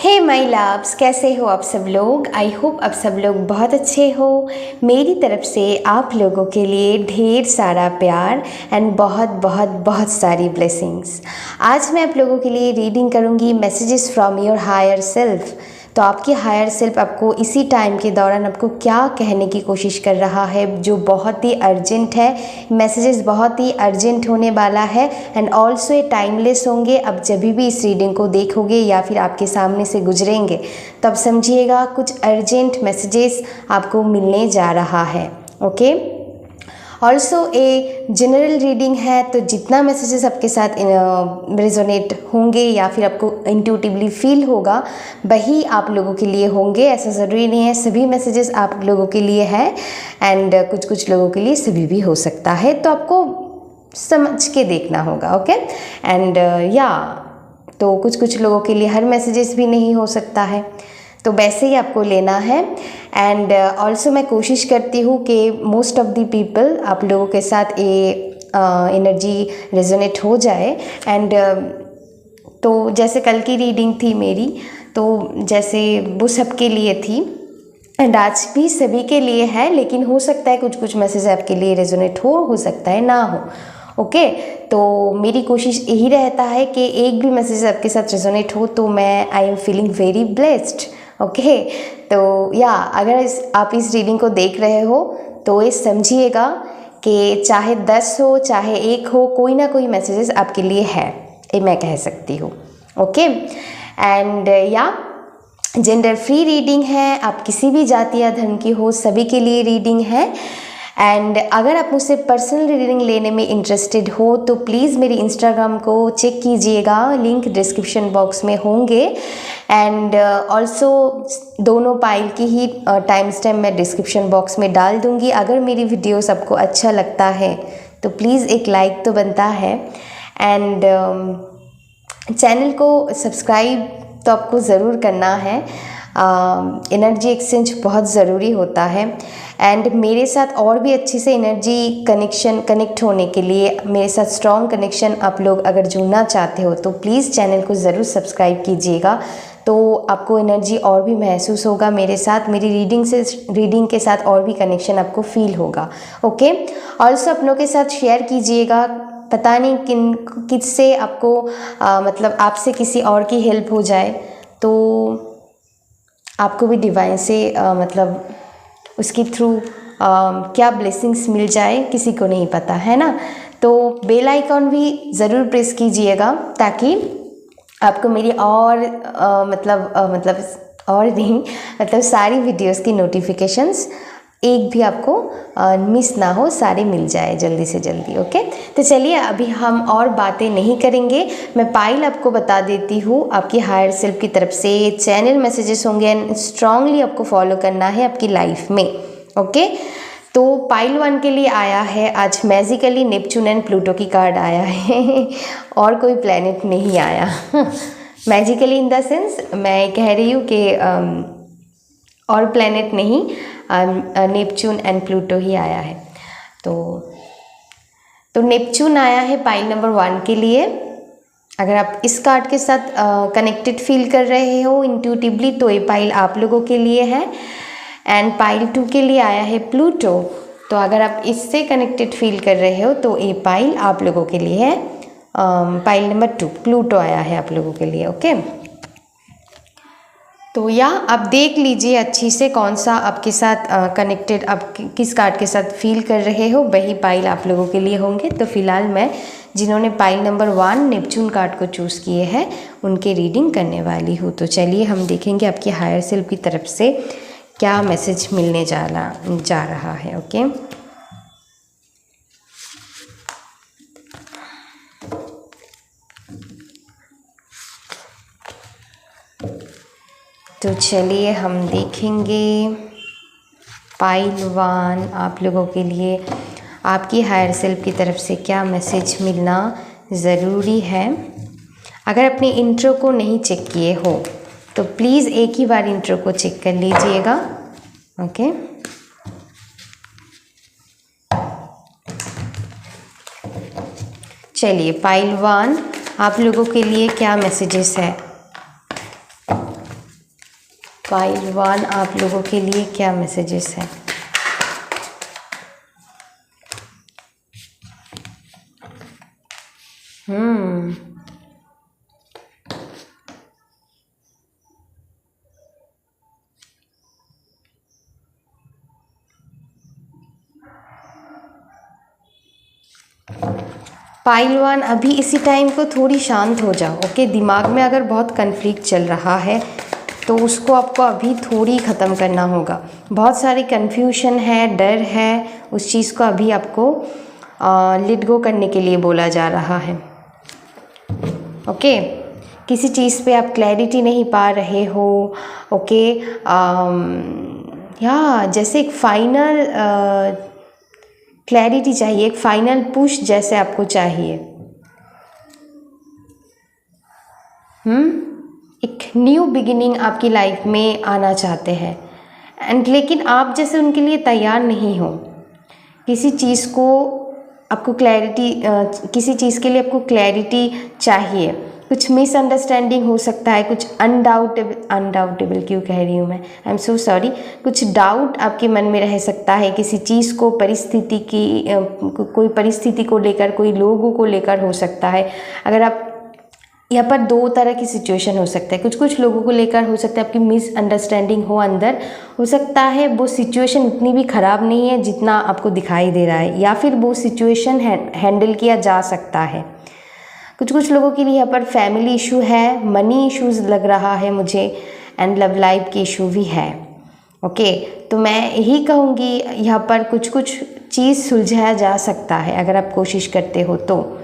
Hey my loves, कैसे हो आप सब लोग। आई होप आप सब लोग बहुत अच्छे हो। मेरी तरफ से आप लोगों के लिए ढेर सारा प्यार एंड बहुत बहुत बहुत सारी ब्लेसिंग्स। आज मैं आप लोगों के लिए रीडिंग करूँगी messages from your higher self. तो आपकी हायर सेल्फ आपको इसी टाइम के दौरान आपको क्या कहने की कोशिश कर रहा है, जो बहुत ही अर्जेंट है। मैसेजेस बहुत ही अर्जेंट होने वाला है एंड ऑल्सो ये टाइमलेस होंगे। अब जब भी इस रीडिंग को देखोगे या फिर आपके सामने से गुजरेंगे तब समझिएगा कुछ अर्जेंट मैसेजेस आपको मिलने जा रहा है। Okay, also a general reading है, तो जितना मैसेजेस आपके साथ रेजोनेट होंगे या फिर आपको इंट्यूटिवली फील होगा वही आप लोगों के लिए होंगे। ऐसा ज़रूरी नहीं है सभी मैसेजेस आप लोगों के लिए है एंड कुछ कुछ लोगों के लिए सभी भी हो सकता है, तो आपको समझ के देखना होगा। ओके एंड तो कुछ कुछ लोगों के लिए हर मैसेजेस भी नहीं हो सकता है, तो वैसे ही आपको लेना है। एंड ऑल्सो मैं कोशिश करती हूँ कि मोस्ट ऑफ द पीपल आप लोगों के साथ ये एनर्जी रेजोनेट हो जाए। एंड तो जैसे कल की रीडिंग थी मेरी, तो जैसे वो सबके लिए थी एंड आज भी सभी के लिए है, लेकिन हो सकता है कुछ कुछ मैसेज आपके लिए रेजोनेट हो सकता है ना हो। ओके तो मेरी कोशिश यही रहता है कि एक भी मैसेज आपके साथ रेजोनेट हो तो मैं I am feeling very blessed. Okay तो अगर आप इस रीडिंग को देख रहे हो तो ये समझिएगा कि चाहे 10 हो चाहे 1 हो, कोई ना कोई मैसेजेस आपके लिए है, ये मैं कह सकती हूँ। Okay and gender free reading है, आप किसी भी जाति या धर्म की हो सभी के लिए रीडिंग है। एंड अगर आप मुझसे पर्सनल रीडिंग लेने में इंटरेस्टेड हो तो प्लीज़ मेरी इंस्टाग्राम को चेक कीजिएगा, लिंक डिस्क्रिप्शन बॉक्स में होंगे। एंड ऑल्सो दोनों पाइल की ही टाइम स्टैम्प मैं डिस्क्रिप्शन बॉक्स में डाल दूँगी। अगर मेरी वीडियोस आपको अच्छा लगता है तो प्लीज़ एक लाइक तो बनता है एंड चैनल को सब्सक्राइब तो आपको ज़रूर करना है। एनर्जी एक्सचेंज बहुत ज़रूरी होता है एंड मेरे साथ और भी अच्छे से एनर्जी कनेक्ट होने के लिए, मेरे साथ स्ट्रॉन्ग कनेक्शन आप लोग अगर जुड़ना चाहते हो तो प्लीज़ चैनल को ज़रूर सब्सक्राइब कीजिएगा, तो आपको एनर्जी और भी महसूस होगा मेरे साथ, मेरी रीडिंग के साथ और भी कनेक्शन आपको फील होगा। ओके ऑल्सो अपनों के साथ शेयर कीजिएगा, पता नहीं किससे आपको मतलब आपसे किसी और की हेल्प हो जाए तो आपको भी डिवाइन से मतलब उसके थ्रू क्या ब्लेसिंग्स मिल जाए किसी को नहीं पता है ना। तो बेल आइकॉन भी ज़रूर प्रेस कीजिएगा ताकि आपको मेरी और मतलब सारी वीडियोस की नोटिफिकेशंस एक भी आपको मिस ना हो, सारे मिल जाए जल्दी से जल्दी। ओके तो चलिए अभी हम और बातें नहीं करेंगे, मैं पाइल आपको बता देती हूँ। आपकी हायर सेल्फ की तरफ से चैनल मैसेजेस होंगे एंड स्ट्रांगली आपको फॉलो करना है आपकी लाइफ में। ओके तो पाइल 1 के लिए आया है आज मैजिकली नेपच्यून एंड प्लूटो की कार्ड आया है और कोई प्लैनेट नहीं आया मैजिकली इन द सेंस मैं कह रही हूँ कि और प्लैनेट नहीं, नेपच्यून एंड प्लूटो ही आया है। तो नेपच्यून आया है पाइल नंबर 1 के लिए। अगर आप इस कार्ड के साथ कनेक्टेड फील कर रहे हो इंट्यूटिवली तो ये पाइल आप लोगों के लिए है। एंड पाइल 2 के लिए आया है प्लूटो, तो अगर आप इससे कनेक्टेड फील कर रहे हो तो ये पाइल आप लोगों के लिए है। पाइल नंबर 2 प्लूटो आया है आप लोगों के लिए। ओके तो आप देख लीजिए अच्छी से कौन सा आपके साथ कनेक्टेड, आप किस कार्ड के साथ फील कर रहे हो वही पाइल आप लोगों के लिए होंगे। तो फिलहाल मैं जिन्होंने पाइल नंबर 1 नेपच्यून कार्ड को चूज़ किए हैं उनके रीडिंग करने वाली हूँ। तो चलिए हम देखेंगे आपकी हायर सेल्फ की तरफ से क्या मैसेज मिलने जा रहा है। ओके तो चलिए हम देखेंगे पाइल 1 आप लोगों के लिए आपकी हायर सेल्फ की तरफ से क्या मैसेज मिलना ज़रूरी है। अगर अपने इंट्रो को नहीं चेक किए हो तो प्लीज़ एक ही बार इंट्रो को चेक कर लीजिएगा। ओके चलिए पाइल 1 आप लोगों के लिए क्या मैसेजेस है। पाइल 1 आप लोगों के लिए क्या मैसेजेस है? पाइल 1 अभी इसी टाइम को थोड़ी शांत हो जाओ, ओके। दिमाग में अगर बहुत कन्फ्लिक्ट चल रहा है तो उसको आपको अभी थोड़ी ख़त्म करना होगा। बहुत सारी कन्फ्यूजन है, डर है, उस चीज़ को अभी आपको लेट गो करने के लिए बोला जा रहा है, ओके। किसी चीज़ पे आप क्लैरिटी नहीं पा रहे हो, ओके। या जैसे एक फाइनल क्लैरिटी चाहिए, एक फाइनल पुश जैसे आपको चाहिए। एक न्यू बिगिनिंग आपकी लाइफ में आना चाहते हैं एंड लेकिन आप जैसे उनके लिए तैयार नहीं हो। किसी चीज़ को आपको क्लैरिटी, किसी चीज़ के लिए आपको क्लैरिटी चाहिए। कुछ मिसअंडरस्टैंडिंग हो सकता है, कुछ अनडाउटेबल क्यों कह रही हूँ मैं, आई एम सो सॉरी। कुछ डाउट आपके मन में रह सकता है किसी चीज़ को, परिस्थिति की, कोई परिस्थिति को लेकर, कोई लोगों को लेकर हो सकता है। अगर आप यहाँ पर दो तरह की सिचुएशन हो सकता है, कुछ लोगों को लेकर हो सकता है आपकी मिसअंडरस्टैंडिंग हो अंदर, हो सकता है वो सिचुएशन उतनी भी ख़राब नहीं है जितना आपको दिखाई दे रहा है, या फिर वो सिचुएशन हैंडल किया जा सकता है। कुछ लोगों के लिए यहाँ पर फैमिली इशू है, मनी इश्यूज़ लग रहा है मुझे, एंड लव लाइफ की इशू भी है, ओके। तो मैं यही कहूँगी यहाँ पर कुछ चीज़ सुलझाया जा सकता है अगर आप कोशिश करते हो तो।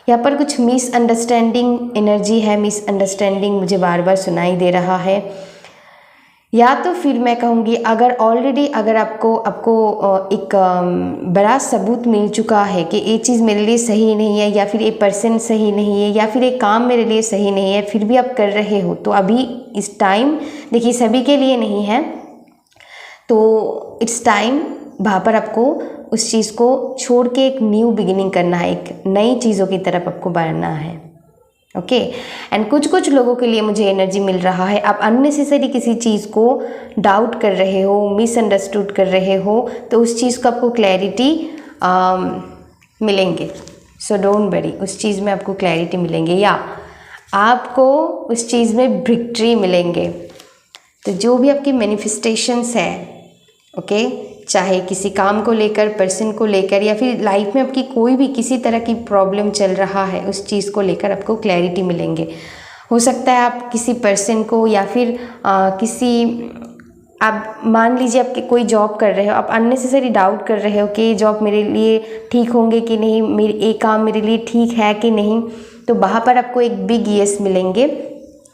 यहाँ पर कुछ मिसअंडरस्टैंडिंग एनर्जी है, मिसअंडरस्टैंडिंग मुझे बार बार सुनाई दे रहा है। या तो फिर मैं कहूँगी अगर ऑलरेडी अगर आपको एक बड़ा सबूत मिल चुका है कि ये चीज़ मेरे लिए सही नहीं है, या फिर ये पर्सन सही नहीं है, या फिर एक काम मेरे लिए सही नहीं है, फिर भी आप कर रहे हो, तो अभी इस टाइम, देखिए सभी के लिए नहीं है, तो इट्स टाइम वहाँ पर आपको उस चीज़ को छोड़ के एक न्यू बिगिनिंग करना है, एक नई चीज़ों की तरफ आपको बढ़ना है, ओके। एंड कुछ लोगों के लिए मुझे एनर्जी मिल रहा है आप अननेसेसरी किसी चीज़ को डाउट कर रहे हो, मिसअंडरस्टूड कर रहे हो, तो उस चीज़ को आपको क्लैरिटी मिलेंगे। सो डोंट वरी, उस चीज़ में आपको क्लैरिटी मिलेंगे या आपको उस चीज़ में विक्ट्री मिलेंगे। तो जो भी आपकी मैनिफेस्टेशंस है, ओके, चाहे किसी काम को लेकर, पर्सन को लेकर, या फिर लाइफ में आपकी कोई भी किसी तरह की प्रॉब्लम चल रहा है, उस चीज़ को लेकर आपको क्लैरिटी मिलेंगे। हो सकता है आप किसी पर्सन को, या फिर आप मान लीजिए आप कोई जॉब कर रहे हो, आप अननेसेसरी डाउट कर रहे हो कि ये जॉब मेरे लिए ठीक होंगे कि नहीं, ये काम मेरे लिए ठीक है कि नहीं, तो वहाँ पर आपको एक बिग येस मिलेंगे,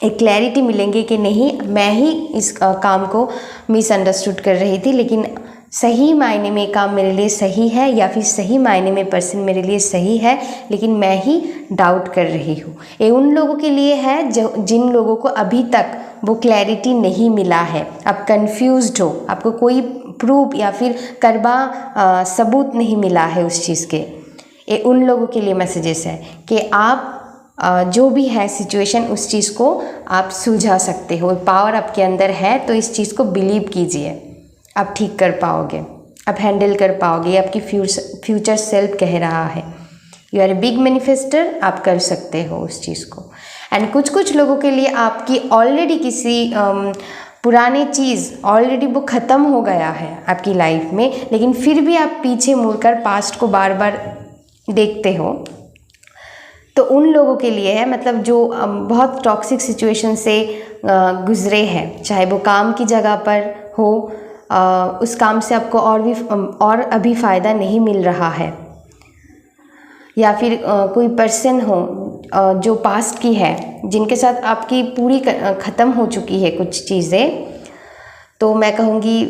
एक क्लैरिटी मिलेंगे कि नहीं, मैं ही इस काम को मिसअंडरस्टूड कर रही थी, लेकिन सही मायने में काम मेरे लिए सही है, या फिर सही मायने में पर्सन मेरे लिए सही है, लेकिन मैं ही डाउट कर रही हूँ। ये उन लोगों के लिए है जिन लोगों को अभी तक वो क्लैरिटी नहीं मिला है, आप कंफ्यूज्ड हो, आपको कोई प्रूफ या फिर करबा सबूत नहीं मिला है उस चीज़ के। ये उन लोगों के लिए मैसेजेस है कि आप जो भी है सिचुएशन, उस चीज़ को आप सुलझा सकते हो, पावर आपके अंदर है, तो इस चीज़ को बिलीव कीजिए, आप ठीक कर पाओगे, आप हैंडल कर पाओगे, ये आपकी फ्यूचर सेल्फ कह रहा है। You are a big manifester, आप कर सकते हो उस चीज़ को। एंड कुछ लोगों के लिए आपकी ऑलरेडी किसी पुरानी चीज़ ऑलरेडी वो ख़त्म हो गया है आपकी लाइफ में, लेकिन फिर भी आप पीछे मुड़कर पास्ट को बार बार देखते हो, तो उन लोगों के लिए है, मतलब जो बहुत टॉक्सिक सिचुएशन से गुजरे हैं, चाहे वो काम की जगह पर हो, उस काम से आपको और अभी फ़ायदा नहीं मिल रहा है, या फिर कोई पर्सन हो जो पास्ट की है, जिनके साथ आपकी पूरी ख़त्म हो चुकी है कुछ चीज़ें, तो मैं कहूँगी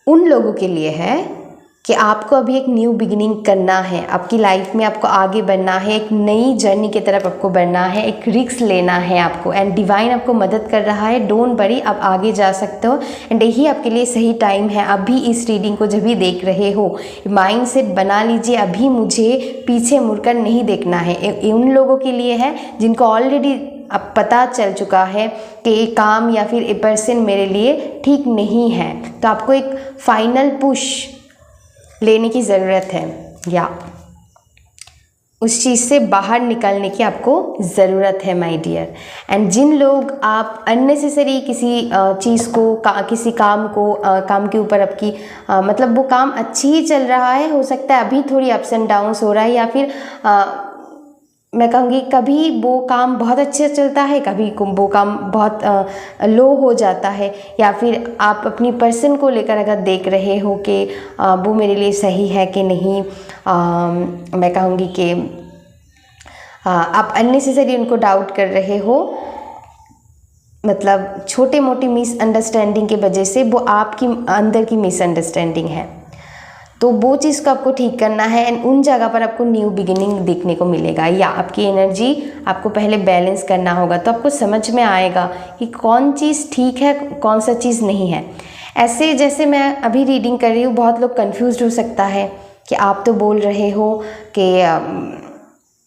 उन लोगों के लिए है कि आपको अभी एक न्यू बिगिनिंग करना है, आपकी लाइफ में आपको आगे बढ़ना है, एक नई जर्नी की तरफ आपको बढ़ना है, एक रिस्क लेना है आपको, एंड डिवाइन आपको मदद कर रहा है। डोंट वरी, आप आगे जा सकते हो, एंड यही आपके लिए सही टाइम है। अभी इस रीडिंग को जब भी देख रहे हो, माइंड सेट बना लीजिए, अभी मुझे पीछे मुड़कर नहीं देखना है। उन लोगों के लिए है जिनको ऑलरेडी अब पता चल चुका है कि ये काम या फिर ये पर्सन मेरे लिए ठीक नहीं है, तो आपको एक फाइनल पुश लेने की ज़रूरत है या उस चीज़ से बाहर निकलने की आपको ज़रूरत है माय डियर। एंड जिन लोग आप अननेसेसरी किसी चीज़ को किसी काम को काम के ऊपर आपकी मतलब वो काम अच्छी ही चल रहा है, हो सकता है अभी थोड़ी अप्स एंड डाउन्स हो रहा है, या फिर मैं कहूँगी कभी वो काम बहुत अच्छे चलता है, कभी वो काम बहुत लो हो जाता है, या फिर आप अपनी पर्सन को लेकर अगर देख रहे हो कि वो मेरे लिए सही है कि नहीं, मैं कहूँगी कि आप अननेसेसरी उनको डाउट कर रहे हो, मतलब छोटे मोटी मिसअंडरस्टैंडिंग की वजह से वो आपकी अंदर की मिसअंडरस्टैंडिंग है, तो वो चीज़ को आपको ठीक करना है। एंड उन जगह पर आपको न्यू बिगिनिंग देखने को मिलेगा, या आपकी एनर्जी आपको पहले बैलेंस करना होगा, तो आपको समझ में आएगा कि कौन चीज़ ठीक है, कौन सा चीज़ नहीं है। ऐसे जैसे मैं अभी रीडिंग कर रही हूँ, बहुत लोग कंफ्यूज हो सकता है कि आप तो बोल रहे हो कि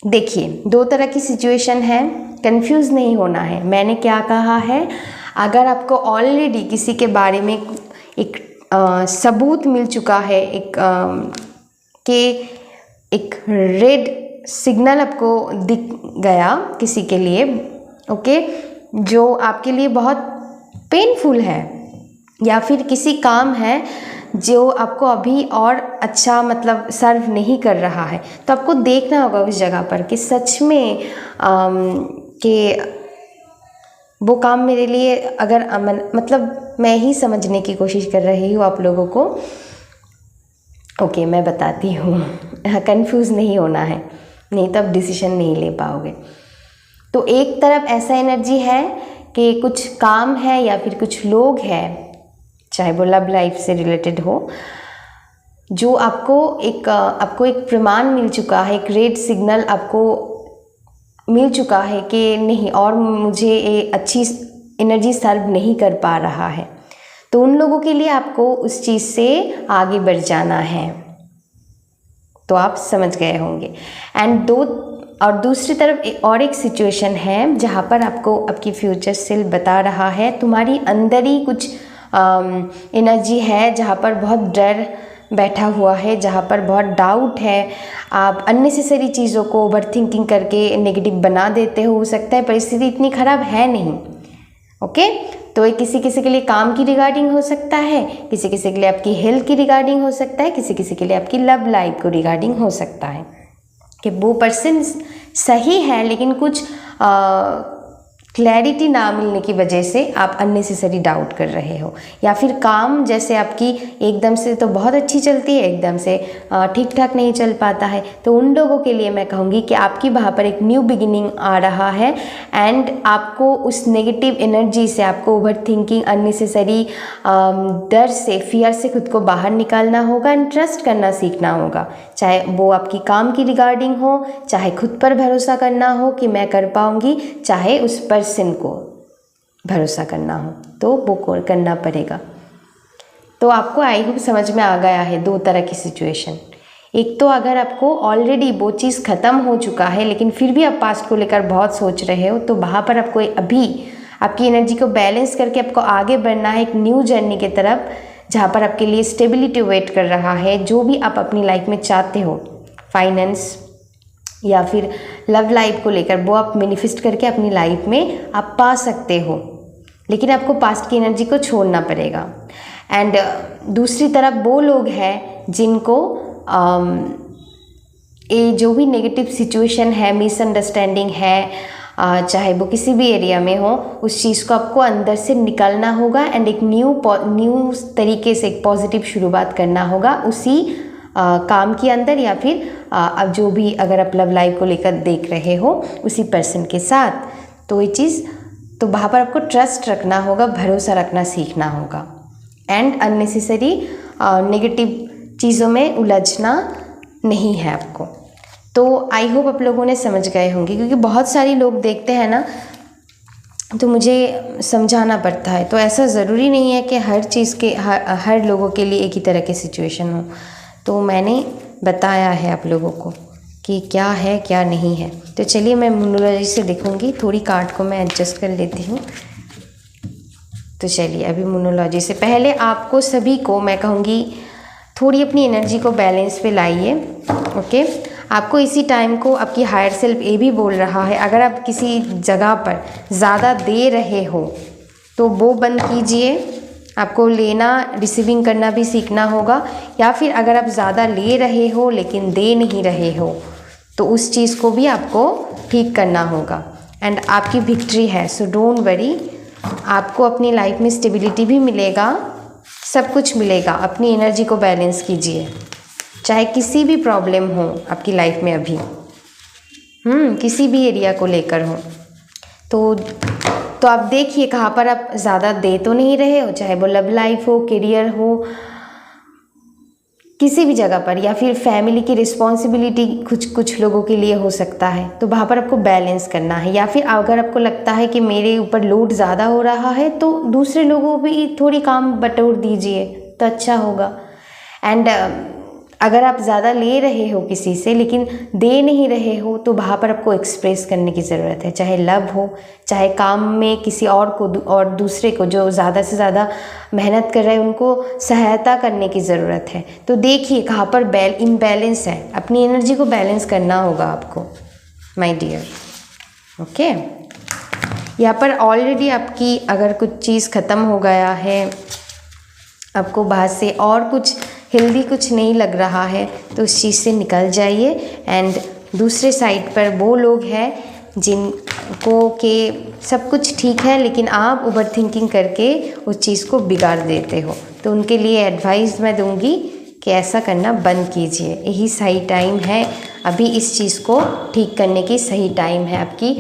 देखिए 2 तरह की सिचुएशन है, कंफ्यूज नहीं होना है। मैंने क्या कहा है, अगर आपको ऑलरेडी किसी के बारे में एक सबूत मिल चुका है, एक रेड सिग्नल आपको दिख गया किसी के लिए, ओके, जो आपके लिए बहुत पेनफुल है, या फिर किसी काम है जो आपको अभी और अच्छा मतलब सर्व नहीं कर रहा है, तो आपको देखना होगा उस जगह पर कि सच में कि वो काम मेरे लिए अगर मतलब मैं ही समझने की कोशिश कर रही हूँ आप लोगों को। ओके, मैं बताती हूँ, कंफ्यूज नहीं होना है, नहीं तो आप डिसीजन नहीं ले पाओगे। तो एक तरफ ऐसा एनर्जी है कि कुछ काम है या फिर कुछ लोग हैं, चाहे वो लव लाइफ से रिलेटेड हो, जो आपको एक प्रमाण मिल चुका है, एक रेड सिग्नल आपको मिल चुका है कि नहीं, और मुझे ये अच्छी एनर्जी सर्व नहीं कर पा रहा है, तो उन लोगों के लिए आपको उस चीज़ से आगे बढ़ जाना है। तो आप समझ गए होंगे। एंड दूसरी तरफ और एक सिचुएशन है जहाँ पर आपको आपकी फ्यूचर सेल्फ बता रहा है, तुम्हारी अंदर ही कुछ एनर्जी है जहाँ पर बहुत डर बैठा हुआ है, जहाँ पर बहुत डाउट है, आप अननेसेसरी चीज़ों को ओवरथिंकिंग करके नेगेटिव बना देते हो सकता है परिस्थिति इतनी ख़राब है नहीं, ओके। तो ये किसी किसी के लिए काम की रिगार्डिंग हो सकता है, किसी किसी के लिए आपकी हेल्थ की रिगार्डिंग हो सकता है, किसी किसी के लिए आपकी लव लाइफ को रिगार्डिंग हो सकता है कि वो पर्सन सही है लेकिन कुछ क्लैरिटी ना मिलने की वजह से आप अननेसेसरी डाउट कर रहे हो, या फिर काम जैसे आपकी एकदम से तो बहुत अच्छी चलती है, एकदम से ठीक ठाक नहीं चल पाता है, तो उन लोगों के लिए मैं कहूँगी कि आपकी वहाँ पर एक न्यू बिगिनिंग आ रहा है। एंड आपको उस नेगेटिव एनर्जी से, आपको ओवर थिंकिंग, अननेसेसरी डर से, फियर से खुद को बाहर निकालना होगा एंड ट्रस्ट करना सीखना होगा, चाहे वो आपकी काम की रिगार्डिंग हो, चाहे खुद पर भरोसा करना हो कि मैं कर पाऊँगी, चाहे उस पर्सन को भरोसा करना हो, तो वो करना पड़ेगा। तो आपको आई होप समझ में आ गया है 2 तरह की सिचुएशन। एक तो अगर आपको ऑलरेडी वो चीज़ ख़त्म हो चुका है लेकिन फिर भी आप पास्ट को लेकर बहुत सोच रहे हो, तो वहाँ पर आपको अभी आपकी एनर्जी को बैलेंस करके आपको आगे बढ़ना है एक न्यू जर्नी की तरफ, जहाँ पर आपके लिए स्टेबिलिटी वेट कर रहा है। जो भी आप अपनी लाइफ में चाहते हो, फाइनेंस या फिर लव लाइफ को लेकर, वो आप मैनिफेस्ट करके अपनी लाइफ में आप पा सकते हो, लेकिन आपको पास्ट की एनर्जी को छोड़ना पड़ेगा। एंड दूसरी तरफ वो लोग हैं जिनको ये जो भी नेगेटिव सिचुएशन है, मिसअंडरस्टैंडिंग है, चाहे वो किसी भी एरिया में हो, उस चीज़ को आपको अंदर से निकालना होगा एंड एक न्यू तरीके से एक पॉजिटिव शुरुआत करना होगा उसी काम के अंदर, या फिर अब जो भी अगर आप लव लाइफ को लेकर देख रहे हो उसी पर्सन के साथ, तो ये चीज़, तो वहाँ पर आपको ट्रस्ट रखना होगा, भरोसा रखना सीखना होगा एंड अननेसेसरी नेगेटिव चीज़ों में उलझना नहीं है आपको। तो आई होप आप लोगों ने समझ गए होंगे, क्योंकि बहुत सारी लोग देखते हैं ना, तो मुझे समझाना पड़ता है। तो ऐसा ज़रूरी नहीं है कि हर चीज़ के हर लोगों के लिए एक ही तरह की सिचुएशन हो, तो मैंने बताया है आप लोगों को। कि क्या है क्या नहीं है। तो चलिए मैं न्यूमरोलॉजी से देखूंगी, थोड़ी कार्ड को मैं एडजस्ट कर लेती हूँ। तो चलिए अभी न्यूमरोलॉजी से पहले आपको सभी को मैं कहूँगी थोड़ी अपनी एनर्जी को बैलेंस पे लाइए। ओके, आपको इसी टाइम को आपकी हायर सेल्फ ये भी बोल रहा है, अगर आप किसी जगह पर ज़्यादा दे रहे हो तो वो बंद कीजिए। आपको लेना रिसीविंग करना भी सीखना होगा, या फिर अगर आप ज़्यादा ले रहे हो लेकिन दे नहीं रहे हो तो उस चीज़ को भी आपको ठीक करना होगा। एंड आपकी विक्ट्री है, सो डोंट वरी। आपको अपनी लाइफ में स्टेबिलिटी भी मिलेगा, सब कुछ मिलेगा। अपनी एनर्जी को बैलेंस कीजिए, चाहे किसी भी प्रॉब्लम हो आपकी लाइफ में अभी, किसी भी एरिया को लेकर हो तो आप देखिए कहाँ पर आप ज़्यादा दे तो नहीं रहे हो, चाहे वो लव लाइफ हो, करियर हो, किसी भी जगह पर, या फिर फैमिली की रिस्पॉन्सिबिलिटी कुछ लोगों के लिए हो सकता है, तो वहाँ पर आपको बैलेंस करना है। या फिर अगर आपको लगता है कि मेरे ऊपर लोड ज़्यादा हो रहा है तो दूसरे लोगों को भी थोड़ी काम बटोर दीजिए तो अच्छा होगा। एंड अगर आप ज़्यादा ले रहे हो किसी से लेकिन दे नहीं रहे हो तो वहाँ पर आपको एक्सप्रेस करने की ज़रूरत है, चाहे लव हो, चाहे काम में किसी और को और दूसरे को जो ज़्यादा से ज़्यादा मेहनत कर रहे हैं उनको सहायता करने की ज़रूरत है। तो देखिए कहाँ पर इम्बैलेंस है, अपनी एनर्जी को बैलेंस करना होगा आपको माय डियर। ओके, यहाँ पर ऑलरेडी आपकी अगर कुछ चीज़ ख़त्म हो गया है, आपको बाहर से और कुछ हेल्दी कुछ नहीं लग रहा है तो उस चीज़ से निकल जाइए। एंड दूसरे साइड पर वो लोग हैं जिनको के सब कुछ ठीक है लेकिन आप ओवर थिंकिंग करके उस चीज़ को बिगाड़ देते हो, तो उनके लिए एडवाइस मैं दूंगी कि ऐसा करना बंद कीजिए। यही सही टाइम है, अभी इस चीज़ को ठीक करने की सही टाइम है, आपकी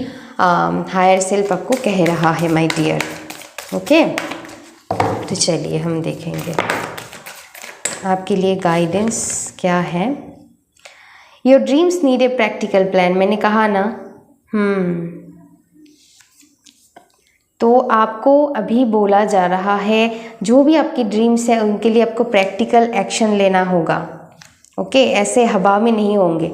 हायर सेल्फ आपको कह रहा है माय डियर। ओके, तो चलिए हम देखेंगे आपके लिए गाइडेंस क्या है। Your dreams need a practical plan, मैंने कहा ना। तो आपको अभी बोला जा रहा है जो भी आपकी ड्रीम्स है उनके लिए आपको प्रैक्टिकल एक्शन लेना होगा। ओके, ऐसे हवा में नहीं होंगे।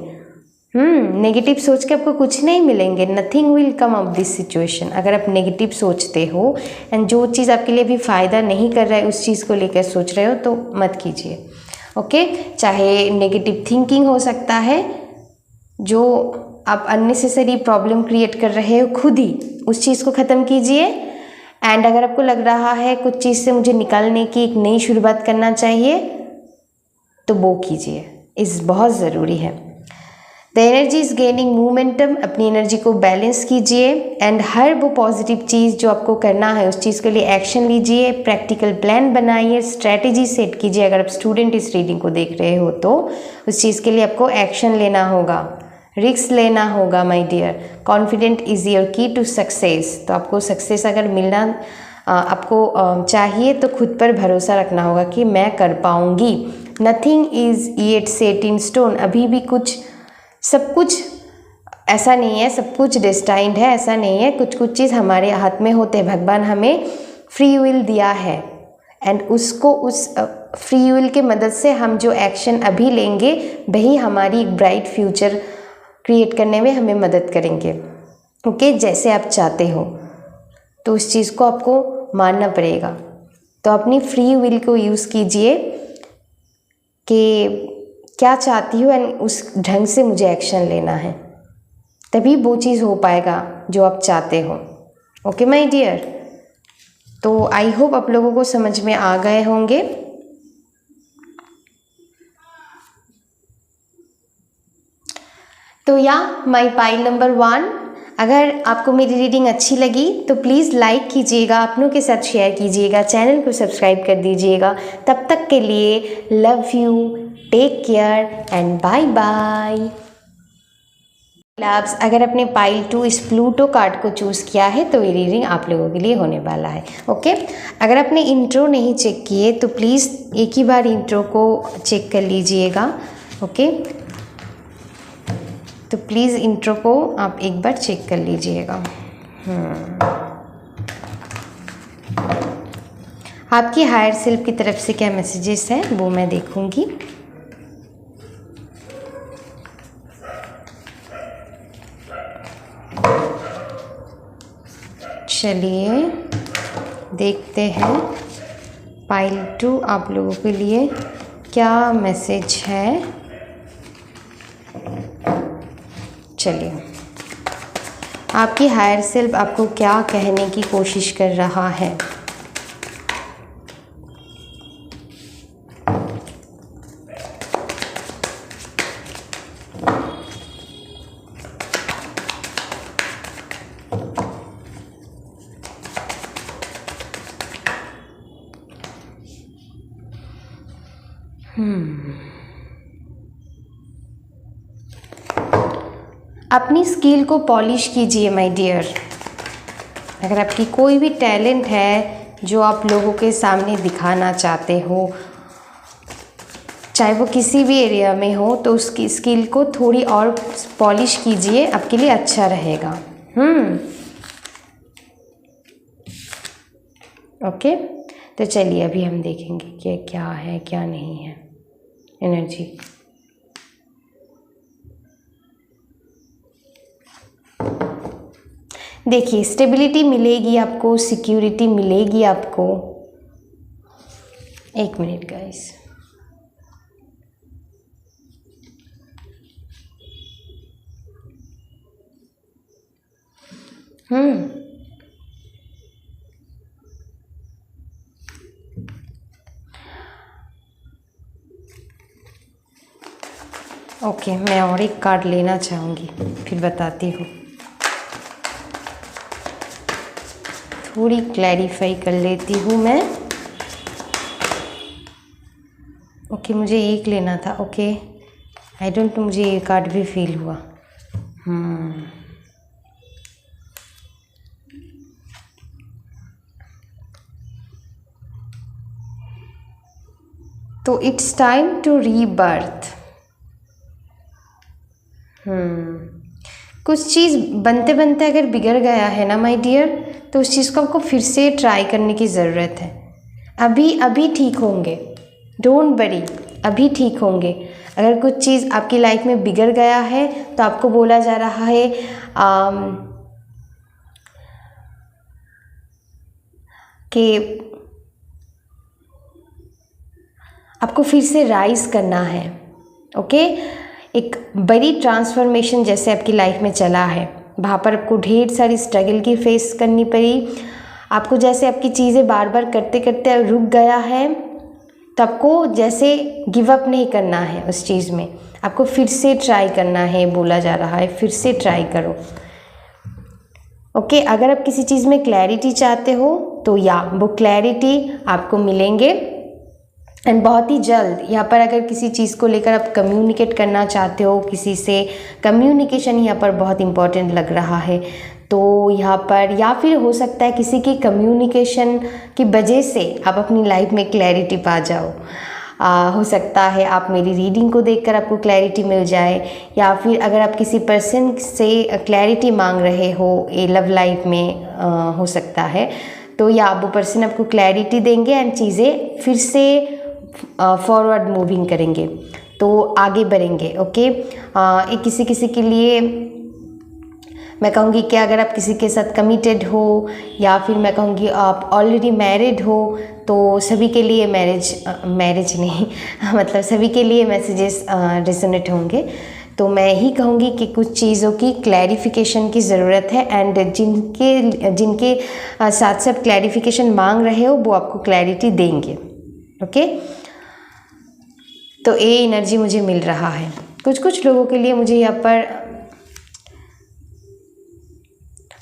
नेगेटिव सोच के आपको कुछ नहीं मिलेंगे, nothing will come of this situation. अगर आप नेगेटिव सोचते हो एंड जो चीज़ आपके लिए भी फ़ायदा नहीं कर रहा है उस चीज़ को लेकर सोच रहे हो तो मत कीजिए। ओके, चाहे नेगेटिव थिंकिंग हो सकता है, जो आप अननेसेसरी प्रॉब्लम क्रिएट कर रहे हो खुद ही, उस चीज़ को ख़त्म कीजिए। एंड अगर आपको लग रहा है कुछ चीज़ से मुझे निकलने की एक नई शुरुआत करना चाहिए तो वो कीजिए, इस बहुत ज़रूरी है। The energy is gaining momentum, अपनी एनर्जी को बैलेंस कीजिए। एंड हर वो पॉजिटिव चीज़ जो आपको करना है उस चीज़ के लिए एक्शन लीजिए, प्रैक्टिकल प्लान बनाइए, स्ट्रैटेजी सेट कीजिए। अगर आप स्टूडेंट इस रीडिंग को देख रहे हो तो उस चीज़ के लिए आपको एक्शन लेना होगा, रिस्क लेना होगा my dear. Confident is your key to success, तो आपको सक्सेस अगर मिलना आपको चाहिए तो खुद पर भरोसा रखना होगा कि मैं कर पाऊँगी। Nothing is yet set in stone, अभी भी सब कुछ ऐसा नहीं है, सब कुछ डेस्टाइंड है, ऐसा नहीं है। कुछ चीज़ हमारे हाथ में होते हैं, भगवान हमें फ्री विल दिया है एंड उसको उस फ्री विल के मदद से हम जो एक्शन अभी लेंगे वही हमारी एक ब्राइट फ्यूचर क्रिएट करने में हमें मदद करेंगे। ओके, जैसे आप चाहते हो तो उस चीज़ को आपको मानना पड़ेगा। तो अपनी फ्री विल को यूज़ कीजिए कि क्या चाहती हूँ एंड उस ढंग से मुझे एक्शन लेना है, तभी वो चीज़ हो पाएगा जो आप चाहते हो। ओके माय डियर, तो आई होप आप लोगों को समझ में आ गए होंगे। तो या माय पाइल नंबर 1, अगर आपको मेरी रीडिंग अच्छी लगी तो प्लीज़ लाइक कीजिएगा, अपनों के साथ शेयर कीजिएगा, चैनल को सब्सक्राइब कर दीजिएगा। तब तक के लिए love you, take care and bye bye. Loves, अगर आपने पाइल 2 इस प्लूटो कार्ड को चूज़ किया है तो ये रीडिंग आप लोगों के लिए होने वाला है। ओके, अगर आपने इंट्रो नहीं चेक किए तो प्लीज़ एक ही बार इंट्रो को चेक कर लीजिएगा। ओके, तो प्लीज़ इंट्रो को आप एक बार चेक कर लीजिएगा। आपकी हायर सेल्फ की तरफ से क्या मैसेजेस हैं वो मैं देखूंगी। चलिए देखते हैं पाइल 2 आप लोगों के लिए क्या मैसेज है। चलिए, आपकी हायर सेल्फ आपको क्या कहने की कोशिश कर रहा है। अपनी स्किल को पॉलिश कीजिए माय डियर। अगर आपकी कोई भी टैलेंट है जो आप लोगों के सामने दिखाना चाहते हो, चाहे वो किसी भी एरिया में हो, तो उसकी स्किल को थोड़ी और पॉलिश कीजिए, आपके लिए अच्छा रहेगा। ओके, तो चलिए अभी हम देखेंगे कि क्या है क्या नहीं है एनर्जी। देखिए, स्टेबिलिटी मिलेगी आपको, सिक्योरिटी मिलेगी आपको। एक मिनट गाइस। ओके, मैं और एक कार्ड लेना चाहूँगी, फिर बताती हूँ। थोड़ी क्लैरिफाई कर लेती हूँ मैं। ओके, मुझे एक लेना था। ओके, आई डोंट नो, मुझे ये कार्ड भी फील हुआ। तो इट्स टाइम टू रीबर्थ। कुछ चीज़ बनते बनते अगर बिगड़ गया है ना माय डियर, तो उस चीज़ को आपको फिर से ट्राई करने की ज़रूरत है। अभी ठीक होंगे, डोंट वरी, अभी ठीक होंगे। अगर कुछ चीज़ आपकी लाइफ में बिगड़ गया है तो आपको बोला जा रहा है कि आपको फिर से राइज करना है। ओके, एक बड़ी ट्रांसफॉर्मेशन जैसे आपकी लाइफ में चला है, वहाँ पर आपको ढेर सारी स्ट्रगल की फेस करनी पड़ी। आपको जैसे आपकी चीज़ें बार बार करते करते रुक गया है, तो आपको जैसे गिव अप नहीं करना है उस चीज़ में, आपको फिर से ट्राई करना है। बोला जा रहा है फिर से ट्राई करो। ओके, अगर आप किसी चीज़ में क्लैरिटी चाहते हो तो वो क्लैरिटी आपको मिलेंगे। एंड बहुत ही जल्द यहाँ पर अगर किसी चीज़ को लेकर आप कम्युनिकेट करना चाहते हो किसी से, कम्युनिकेशन यहाँ पर बहुत इम्पॉर्टेंट लग रहा है। तो यहाँ पर या फिर हो सकता है किसी की कम्युनिकेशन की वजह से आप अपनी लाइफ में क्लैरिटी पा जाओ। हो सकता है आप मेरी रीडिंग को देखकर आपको क्लैरिटी मिल जाए, या फिर अगर आप किसी पर्सन से क्लैरिटी मांग रहे हो ये लव लाइफ में, हो सकता है तो वो पर्सन आपको क्लैरिटी देंगे एंड चीज़ें फिर से फॉरवर्ड मूविंग करेंगे, तो आगे बढ़ेंगे। ओके, एक किसी के लिए मैं कहूँगी कि अगर आप किसी के साथ कमिटेड हो, या फिर मैं कहूँगी आप ऑलरेडी मैरिड हो, तो सभी के लिए मैरिज नहीं मतलब सभी के लिए मैसेजेस रेजोनेट होंगे। तो मैं ही कहूँगी कि कुछ चीज़ों की क्लैरिफिकेशन की ज़रूरत है, एंड जिनके साथ साथ क्लैरिफिकेशन मांग रहे हो वो आपको क्लैरिटी देंगे। ओके, तो ये एनर्जी मुझे मिल रहा है। कुछ लोगों के लिए मुझे यहाँ पर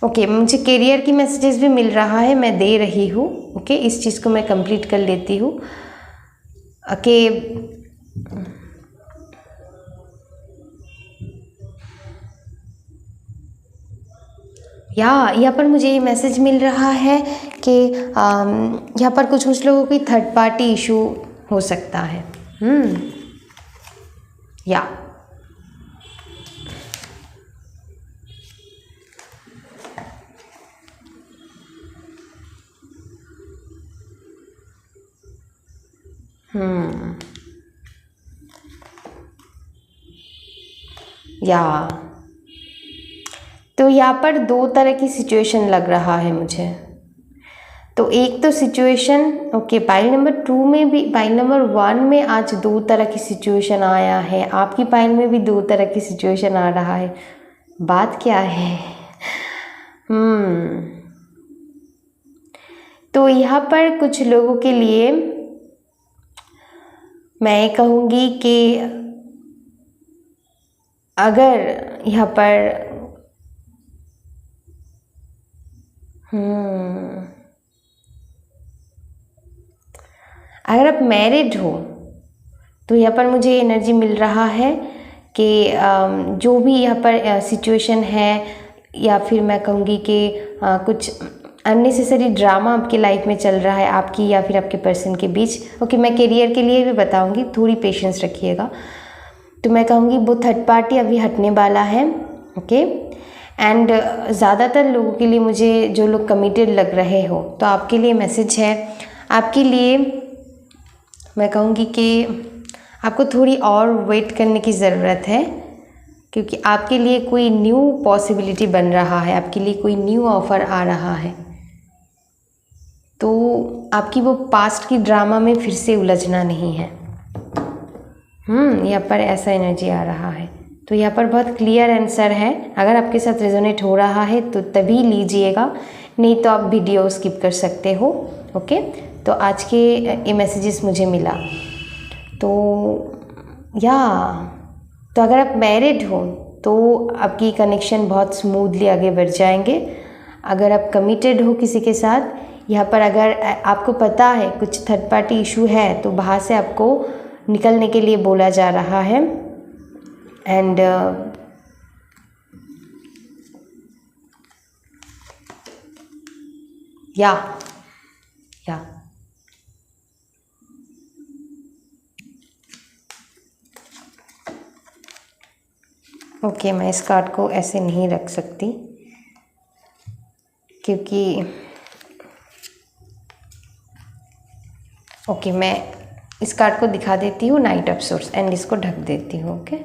ओके, मुझे करियर की मैसेजेस भी मिल रहा है, मैं दे रही हूँ। ओके, इस चीज़ को मैं कंप्लीट कर लेती हूँ। ओके, यहाँ पर मुझे ये मैसेज मिल रहा है कि यहाँ पर कुछ लोगों की थर्ड पार्टी इशू हो सकता है। तो यहाँ पर दो तरह की सिचुएशन लग रहा है मुझे। तो एक तो सिचुएशन ओके, पाइल नंबर 2 में भी, पाइल नंबर 1 में आज दो तरह की सिचुएशन आया है, आपकी पाइल में भी दो तरह की सिचुएशन आ रहा है। बात क्या है? तो यहाँ पर कुछ लोगों के लिए मैं कहूँगी कि अगर यहाँ पर अगर आप मैरिड हो तो यहाँ पर मुझे एनर्जी मिल रहा है कि जो भी यहाँ पर सिचुएशन है, या फिर मैं कहूँगी कि कुछ अननेसेसरी ड्रामा आपकी लाइफ में चल रहा है, आपकी या फिर आपके पर्सन के बीच। ओके, मैं करियर के लिए भी बताऊँगी, थोड़ी पेशेंस रखिएगा। तो मैं कहूँगी वो थर्ड पार्टी अभी हटने वाला है। ओके, एंड ज़्यादातर लोगों के लिए, मुझे जो लोग कमिटेड लग रहे हो, तो आपके लिए मैसेज है, आपके लिए मैं कहूँगी कि आपको थोड़ी और वेट करने की ज़रूरत है, क्योंकि आपके लिए कोई न्यू पॉसिबिलिटी बन रहा है, आपके लिए कोई न्यू ऑफ़र आ रहा है। तो आपकी वो पास्ट की ड्रामा में फिर से उलझना नहीं है। यहाँ पर ऐसा एनर्जी आ रहा है। तो यहाँ पर बहुत क्लियर आंसर है। अगर आपके साथ रेजोनेट हो रहा है तो तभी लीजिएगा, नहीं तो आप वीडियो स्किप कर सकते हो। ओके, तो आज के ये मैसेजेस मुझे मिला। तो तो अगर आप मैरिड हो तो आपकी कनेक्शन बहुत स्मूथली आगे बढ़ जाएंगे। अगर आप कमिटेड हो किसी के साथ, यहाँ पर अगर आपको पता है कुछ थर्ड पार्टी इशू है, तो बाहर से आपको निकलने के लिए बोला जा रहा है। एंड या ओके, मैं इस कार्ड को ऐसे नहीं रख सकती, क्योंकि ओके, मैं इस कार्ड को दिखा देती हूँ, नाइट ऑफ सोर्स, एंड इसको ढक देती हूँ। ओके,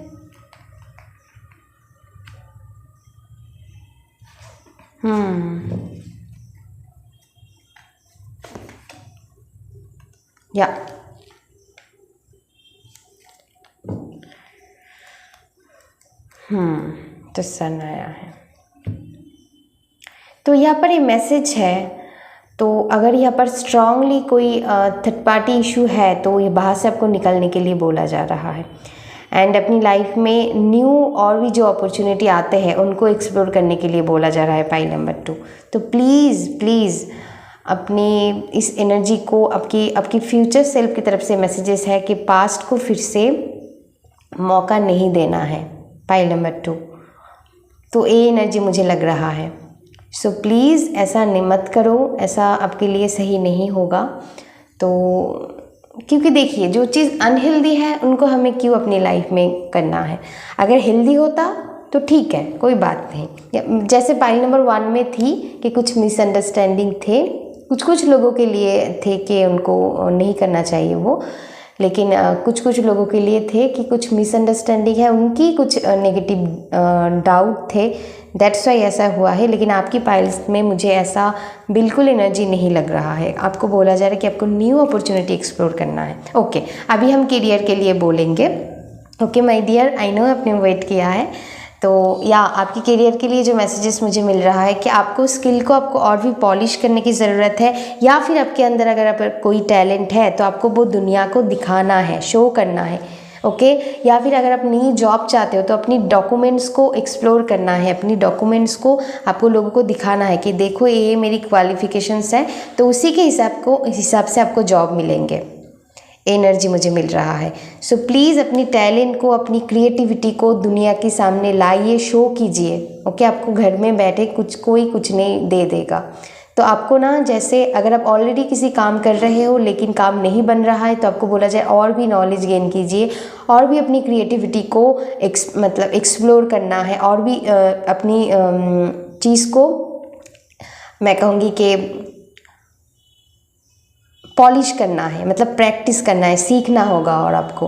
या तो सन आया है। तो यहाँ पर ये मैसेज है, तो अगर यहाँ पर स्ट्रांगली कोई थर्ड पार्टी इशू है, तो ये बाहर से आपको निकलने के लिए बोला जा रहा है। एंड अपनी लाइफ में न्यू और भी जो अपॉर्चुनिटी आते हैं उनको एक्सप्लोर करने के लिए बोला जा रहा है, पाइल नंबर 2। तो प्लीज़ अपनी इस एनर्जी को, आपकी फ्यूचर सेल्फ की तरफ से मैसेजेस है कि पास्ट को फिर से मौका नहीं देना है, पाइल नंबर 2। तो ये एनर्जी मुझे लग रहा है। सो प्लीज़ ऐसा मत करो, ऐसा आपके लिए सही नहीं होगा। तो क्योंकि देखिए, जो चीज़ अनहेल्दी है उनको हमें क्यों अपनी लाइफ में करना है। अगर हेल्दी होता तो ठीक है, कोई बात नहीं। जैसे पाइल नंबर 1 में थी कि कुछ मिसअंडरस्टैंडिंग थे, कुछ लोगों के लिए थे कि उनको नहीं करना चाहिए वो, लेकिन कुछ लोगों के लिए थे कि कुछ मिसअंडरस्टैंडिंग है, उनकी कुछ नेगेटिव डाउट थे, दैट्स वाई ऐसा हुआ है। लेकिन आपकी पाइल्स में मुझे ऐसा बिल्कुल एनर्जी नहीं लग रहा है। आपको बोला जा रहा है कि आपको न्यू अपॉर्चुनिटी एक्सप्लोर करना है। ओके, अभी हम करियर के लिए बोलेंगे। Okay my dear, I know आपने वेट किया है। तो आपकी करियर के लिए जो मैसेजेस मुझे मिल रहा है कि आपको स्किल को आपको और भी पॉलिश करने की ज़रूरत है, या फिर आपके अंदर अगर कोई टैलेंट है तो आपको वो दुनिया को दिखाना है, शो करना है। ओके, या फिर अगर आप नई जॉब चाहते हो तो अपनी डॉक्यूमेंट्स को एक्सप्लोर करना है, अपनी डॉक्यूमेंट्स को आपको लोगों को दिखाना है कि देखो ये मेरी क्वालिफिकेशंस हैं, तो उसी के हिसाब से आपको जॉब मिलेंगे। एनर्जी मुझे मिल रहा है। सो प्लीज़ अपनी टैलेंट को, अपनी क्रिएटिविटी को दुनिया के सामने लाइए, शो कीजिए। ओके, आपको घर में बैठे कोई कुछ नहीं दे देगा। तो आपको ना, जैसे अगर आप ऑलरेडी किसी काम कर रहे हो लेकिन काम नहीं बन रहा है, तो आपको बोला जाए और भी नॉलेज गेन कीजिए, और भी अपनी क्रिएटिविटी को एक्सप्लोर करना है, और भी अपनी चीज़ को मैं कहूँगी कि पॉलिश करना है, मतलब प्रैक्टिस करना है, सीखना होगा और आपको।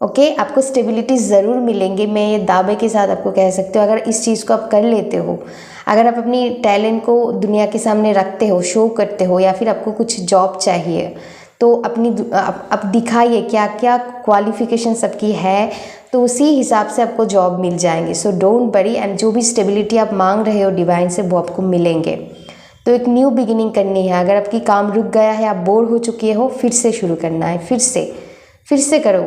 ओके आपको स्टेबिलिटी ज़रूर मिलेंगे, मैं ये दावे के साथ आपको कह सकती हूँ। अगर इस चीज़ को आप कर लेते हो, अगर आप अपनी टैलेंट को दुनिया के सामने रखते हो, शो करते हो, या फिर आपको कुछ जॉब चाहिए तो आप दिखाइए क्या क्या क्वालिफ़िकेशन सबकी है, तो उसी हिसाब से आपको जॉब मिल जाएंगे। सो डोंट वरी, एंड जो भी स्टेबिलिटी आप मांग रहे हो डिवाइन से वो आपको मिलेंगे। तो एक न्यू बिगिनिंग करनी है। अगर आपकी काम रुक गया है, आप बोर हो चुके हो, फिर से शुरू करना है, फिर से करो,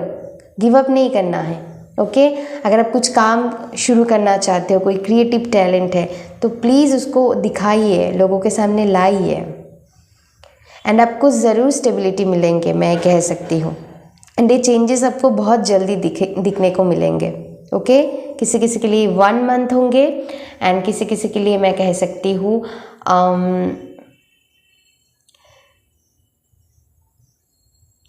गिव अप नहीं करना है। ओके अगर आप कुछ काम शुरू करना चाहते हो, कोई क्रिएटिव टैलेंट है, तो प्लीज़ उसको दिखाइए, लोगों के सामने लाइए, एंड आपको ज़रूर स्टेबिलिटी मिलेंगे, मैं कह सकती हूँ। एंड ये चेंजेस आपको बहुत जल्दी दिखने को मिलेंगे। ओके किसी किसी के लिए 1 मंथ होंगे, एंड किसी किसी के लिए मैं कह सकती हूँ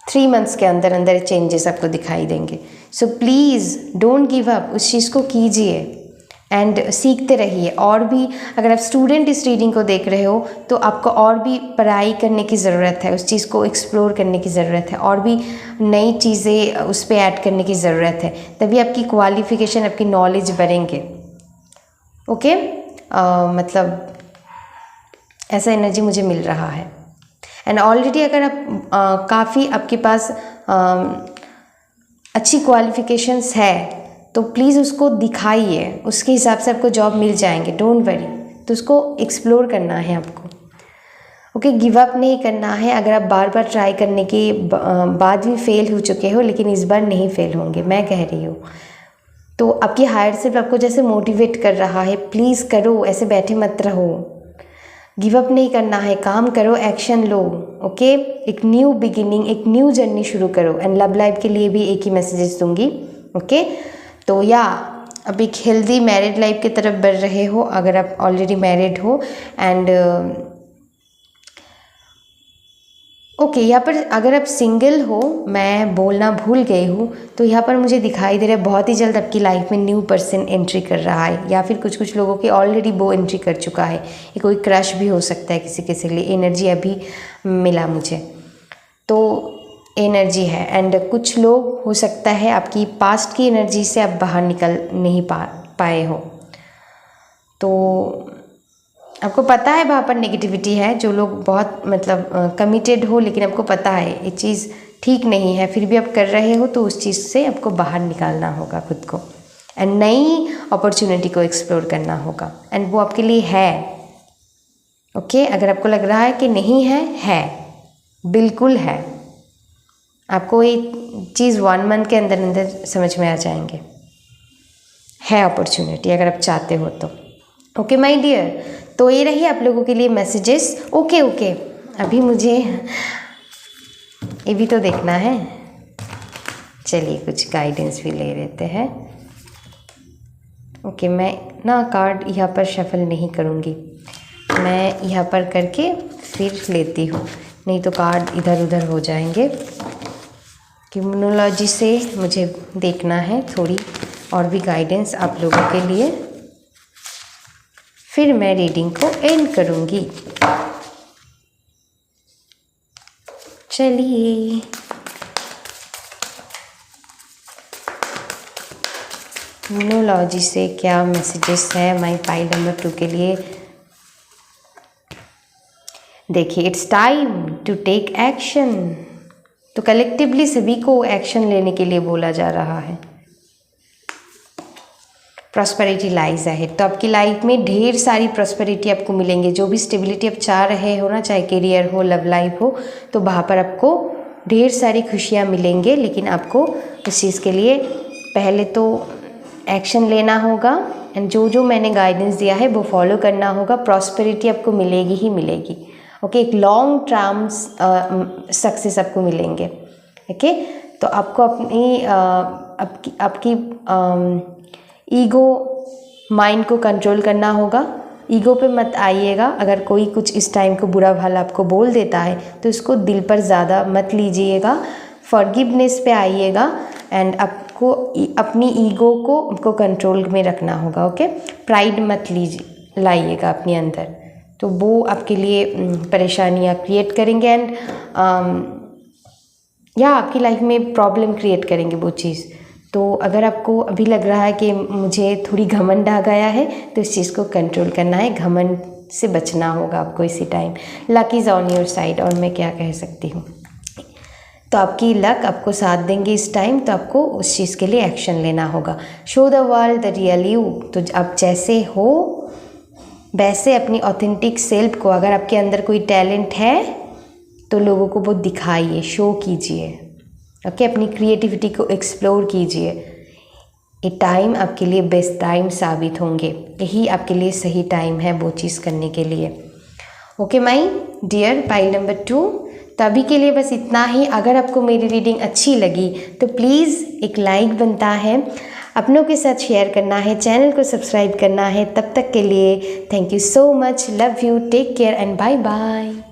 3 मंथ्स के अंदर अंदर चेंजेस आपको दिखाई देंगे। So please don't give up, उस चीज़ को कीजिए एंड सीखते रहिए। और भी अगर आप स्टूडेंट इस रीडिंग को देख रहे हो तो आपको और भी पढ़ाई करने की ज़रूरत है, उस चीज़ को एक्सप्लोर करने की ज़रूरत है, और भी नई चीज़ें उस पर ऐड करने की ज़रूरत है, तभी आपकी क्वालिफ़िकेशन, आपकी नॉलेज बढ़ेंगे। ओके मतलब ऐसा एनर्जी मुझे मिल रहा है। एंड ऑलरेडी अगर आप काफ़ी आपके पास अच्छी क्वालिफ़िकेशंस है तो प्लीज़ उसको दिखाइए, उसके हिसाब से आपको जॉब मिल जाएंगे, डोंट वरी। तो उसको एक्सप्लोर करना है आपको। ओके गिव अप नहीं करना है। अगर आप बार बार ट्राई करने के बाद भी फेल हो चुके हो, लेकिन इस बार नहीं फेल होंगे, मैं कह रही हूँ। तो आपकी हायर सेल्फ आपको जैसे मोटिवेट कर रहा है, प्लीज़ करो, ऐसे बैठे मत रहो, गिव अप नहीं करना है, काम करो, एक्शन लो। ओके एक न्यू बिगिनिंग, एक न्यू जर्नी शुरू करो। एंड लव लाइफ के लिए भी एक ही मैसेजेस दूंगी। ओके तो या अब एक हेल्दी मैरिड लाइफ की तरफ बढ़ रहे हो, अगर आप ऑलरेडी मैरिड हो। एंड ओके यहाँ पर अगर आप सिंगल हो, मैं बोलना भूल गई हूँ, तो यहाँ पर मुझे दिखाई दे रहा है बहुत ही जल्द आपकी लाइफ में न्यू पर्सन एंट्री कर रहा है, या फिर कुछ लोगों के ऑलरेडी वो एंट्री कर चुका है। ये कोई क्रश भी हो सकता है किसी किसी के लिए, एनर्जी अभी मिला मुझे, तो एनर्जी है। एंड कुछ लोग हो सकता है आपकी पास्ट की एनर्जी से आप बाहर निकल नहीं पाए हो, तो आपको पता है वहाँ पर नेगेटिविटी है। जो लोग बहुत मतलब कमिटेड हो, लेकिन आपको पता है ये चीज़ ठीक नहीं है, फिर भी आप कर रहे हो, तो उस चीज़ से आपको बाहर निकालना होगा खुद को, एंड नई अपॉर्चुनिटी को एक्सप्लोर करना होगा, एंड वो आपके लिए है। ओके अगर आपको लग रहा है कि नहीं है, बिल्कुल है। आपको ये चीज़ 1 मंथ के अंदर अंदर समझ में आ जाएंगे, है अपॉर्चुनिटी अगर आप चाहते हो तो। ओके माय डियर, तो ये रही आप लोगों के लिए मैसेजेस। ओके अभी मुझे ये भी तो देखना है, चलिए कुछ गाइडेंस भी ले लेते हैं। ओके मैं ना कार्ड यहाँ पर शफल नहीं करूँगी, मैं यहाँ पर करके फिर लेती हूँ, नहीं तो कार्ड इधर उधर हो जाएंगे। न्यूमरोलॉजी से मुझे देखना है थोड़ी और भी गाइडेंस आप लोगों के लिए, फिर मैं रीडिंग को एंड करूँगी। चलिए न्यूमरोलॉजी से क्या मैसेजेस है माय पाइल नंबर 2 के लिए। देखिए it's time to take action, तो कलेक्टिवली सभी को एक्शन लेने के लिए बोला जा रहा है। प्रॉस्पेरिटी लाइज अहेड, तो आपकी लाइफ में ढेर सारी प्रॉस्पेरिटी आपको मिलेंगे। जो भी स्टेबिलिटी आप चाह रहे हो ना, चाहे करियर हो, लव लाइफ हो, तो वहाँ पर आपको ढेर सारी खुशियाँ मिलेंगे, लेकिन आपको उस चीज़ के लिए पहले तो एक्शन लेना होगा, एंड जो मैंने गाइडेंस दिया है वो फॉलो करना होगा। प्रॉस्पेरिटी आपको मिलेगी ही मिलेगी। ओके एक लॉन्ग टर्म्स सक्सेस आपको मिलेंगे। ओके तो आपको आपकी ईगो माइंड को कंट्रोल करना होगा। ईगो पे मत आइएगा। अगर कोई कुछ इस टाइम को बुरा भला आपको बोल देता है तो इसको दिल पर ज़्यादा मत लीजिएगा, फॉरगिवनेस पे आइएगा, एंड आपको अपनी ईगो को कंट्रोल में रखना होगा। ओके प्राइड मत लाइएगा अपने अंदर, तो वो आपके लिए परेशानियाँ क्रिएट करेंगे, एंड या आपकी लाइफ में प्रॉब्लम क्रिएट करेंगे वो चीज़। तो अगर आपको अभी लग रहा है कि मुझे थोड़ी घमंड आ गया है तो इस चीज़ को कंट्रोल करना है, घमंड से बचना होगा आपको इसी time. Luck is on your side, और मैं क्या कह सकती हूँ। तो आपकी लक आपको साथ देंगे इस टाइम, तो आपको उस चीज़ के लिए एक्शन लेना होगा। Show the world the real you. तो आप जैसे हो वैसे अपनी ऑथेंटिक सेल्फ को, अगर आपके अंदर कोई टैलेंट है तो लोगों को वो दिखाइए, शो कीजिए। ओके, अपनी क्रिएटिविटी को एक्सप्लोर कीजिए। ये टाइम आपके लिए बेस्ट टाइम साबित होंगे, यही आपके लिए सही टाइम है वो चीज़ करने के लिए। Okay my dear pile number 2, तो अभी के लिए बस इतना ही। अगर आपको मेरी रीडिंग अच्छी लगी तो प्लीज़ एक लाइक बनता है, अपनों के साथ शेयर करना है, चैनल को सब्सक्राइब करना है। तब तक के लिए thank you so much, love you, take care and bye bye.